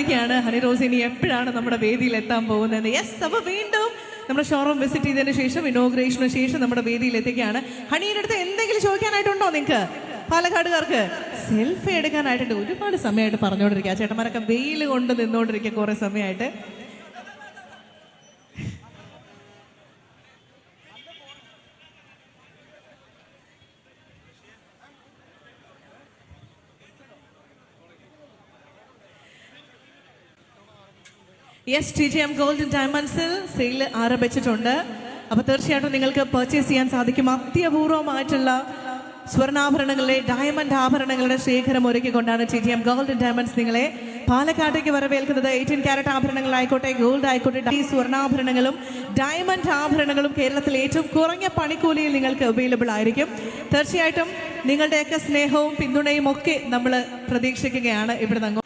കാത്തിരിക്കുകയാണ് ഹണി റോസ് ഇനി എപ്പോഴാണ് നമ്മുടെ വേദിയിൽ എത്താൻ പോകുന്നത്. യെസ്, അപ്പോൾ വീണ്ടും നമ്മുടെ ഷോറൂം വിസിറ്റ് ചെയ്തതിന് ശേഷം ഇനോഗ്രേഷന് ശേഷം നമ്മുടെ വേദിയിൽ എത്തിക്കുകയാണ്. ഹണിയുടെ അടുത്ത് എന്തെങ്കിലും ചോദിക്കാനായിട്ടുണ്ടോ നിങ്ങൾക്ക്? പാലക്കാടുകാർക്ക് സെൽഫി എടുക്കാനായിട്ടുണ്ട്. ഒരുപാട് സമയമായിട്ട് പറഞ്ഞുകൊണ്ടിരിക്കുക, ചേട്ടന്മാരൊക്കെ വെയിൽ കൊണ്ട് നിന്നുകൊണ്ടിരിക്കുക കുറെ സമയമായിട്ട്. യെസ്, TGM ഗോൾഡ് ആൻഡ് ഡയമണ്ട്സിൽ സെയിൽ ആരംഭിച്ചിട്ടുണ്ട്. അപ്പോൾ തീർച്ചയായിട്ടും നിങ്ങൾക്ക് പർച്ചേസ് ചെയ്യാൻ സാധിക്കും. അത്യപൂർവമായിട്ടുള്ള സ്വർണ്ണാഭരണങ്ങളുടെ ഡയമണ്ട് ആഭരണങ്ങളുടെ ശേഖരം ഒരുക്കിക്കൊണ്ടാണ് TGM ഗോൾഡ് ആൻഡ് ഡയമണ്ട്സ് നിങ്ങളെ പാലക്കാട്ടേക്ക് വരവേൽക്കുന്നത്. 18 ക്യാരറ്റ് ആഭരണങ്ങളായിക്കോട്ടെ, ഗോൾഡ് ആയിക്കോട്ടെ, ഈ സ്വർണ്ണാഭരണങ്ങളും ഡയമണ്ട് ആഭരണങ്ങളും കേരളത്തിൽ ഏറ്റവും കുറഞ്ഞ പണിക്കൂലിയിൽ നിങ്ങൾക്ക് അവൈലബിൾ ആയിരിക്കും. തീർച്ചയായിട്ടും നിങ്ങളുടെയൊക്കെ സ്നേഹവും പിന്തുണയും ഒക്കെ നമ്മൾ പ്രതീക്ഷിക്കുകയാണ് ഇവിടെ നിന്ന്.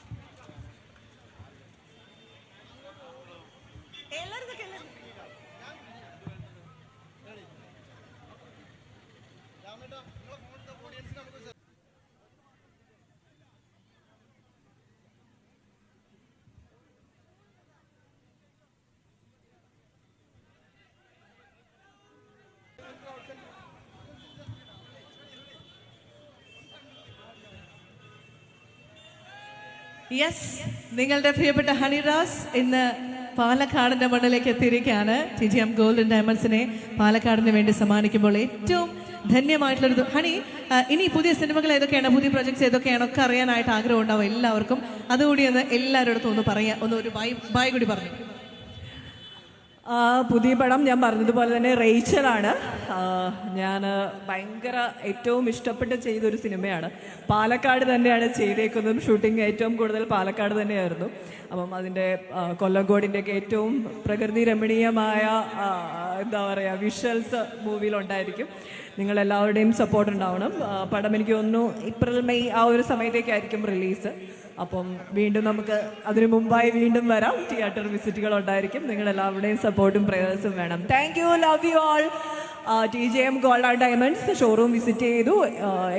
യെസ്, നിങ്ങളുടെ പ്രിയപ്പെട്ട ഹണിറാസ് ഇന്ന് പാലക്കാടിന്റെ മണ്ണിലേക്ക് എത്തിയിരിക്കുകയാണ്. TGM ഗോൾഡ് ആൻഡ് ഡയമണ്ട്സിനെ പാലക്കാടിന് വേണ്ടി സമ്മാനിക്കുമ്പോൾ ഏറ്റവും ധന്യമായിട്ടുള്ളൊരു ഹണി. ഇനി പുതിയ സിനിമകൾ ഏതൊക്കെയാണ്, പുതിയ പ്രൊജക്ട്സ് ഏതൊക്കെയാണ് ഒക്കെ അറിയാനായിട്ട് ആഗ്രഹം ഉണ്ടാവും എല്ലാവർക്കും. അതുകൂടി ഒന്ന് എല്ലാവരോടത്തും ഒന്ന് പറയാം. ഒരു ബൈ കൂടി പറഞ്ഞു. പുതിയ പടം ഞാൻ പറഞ്ഞതുപോലെ തന്നെ റേച്ചലാണ്. ഞാൻ ഭയങ്കര ഏറ്റവും ഇഷ്ടപ്പെട്ട് ചെയ്തൊരു സിനിമയാണ്. പാലക്കാട് തന്നെയാണ് ചെയ്തേക്കുന്നതും. ഷൂട്ടിംഗ് ഏറ്റവും കൂടുതൽ പാലക്കാട് തന്നെയായിരുന്നു. അപ്പം അതിൻ്റെ കൊല്ലങ്കോടിൻ്റെയൊക്കെ ഏറ്റവും പ്രകൃതി രമണീയമായ എന്താ പറയുക വിഷ്വൽസ് മൂവിയിലുണ്ടായിരിക്കും. നിങ്ങളെല്ലാവരുടെയും സപ്പോർട്ട് ഉണ്ടാവണം. പടം എനിക്ക് തോന്നുന്നു ഏപ്രിൽ മെയ് ആ ഒരു സമയത്തേക്കായിരിക്കും റിലീസ്. അപ്പം വീണ്ടും നമുക്ക് അതിനു മുമ്പായി വീണ്ടും വരാം. തിയേറ്റർ വിസിറ്റുകൾ ഉണ്ടായിരിക്കും. നിങ്ങളെല്ലാവരുടെയും സപ്പോർട്ടും പ്രേയേഴ്സും വേണം. Thank you, love you all. TGM gold and diamonds showroom visit ചെയ്തു.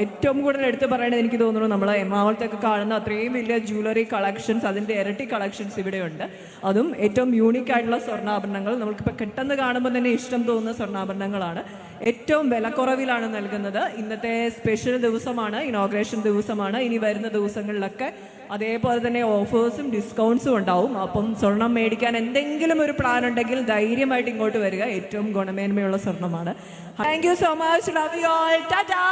ഏറ്റവും കൂടുതൽ എടുത്ത് പറയേണ്ടത് എനിക്ക് തോന്നുന്നു നമ്മൾ എറണാകുളത്തൊക്കെ കാണുന്ന അത്രയും വലിയ ജ്വല്ലറി കളക്ഷൻസ്, അതിൻ്റെ ഇരട്ടി കളക്ഷൻസ് ഇവിടെയുണ്ട്. അതും ഏറ്റവും യൂണിക് ആയിട്ടുള്ള സ്വർണ്ണാഭരണങ്ങൾ, നമുക്കിപ്പോൾ പെട്ടെന്ന് കാണുമ്പോൾ തന്നെ ഇഷ്ടം തോന്നുന്ന സ്വർണ്ണാഭരണങ്ങളാണ്. ഏറ്റവും വിലക്കുറവിലാണ് നൽകുന്നത്. ഇന്നത്തെ സ്പെഷ്യൽ ദിവസമാണ്, ഇനോഗ്രേഷൻ ദിവസമാണ്. ഇനി വരുന്ന ദിവസങ്ങളിലൊക്കെ അതേപോലെ തന്നെ ഓഫേഴ്സും ഡിസ്കൗണ്ട്സും ഉണ്ടാവും. അപ്പം സ്വർണം മേടിക്കാൻ എന്തെങ്കിലും ഒരു പ്ലാൻ ഉണ്ടെങ്കിൽ ധൈര്യമായിട്ട് ഇങ്ങോട്ട് വരിക. ഏറ്റവും ഗുണമേന്മയുള്ള സ്വർണ്ണമാണ്. Thank you so much, love you all, Tata.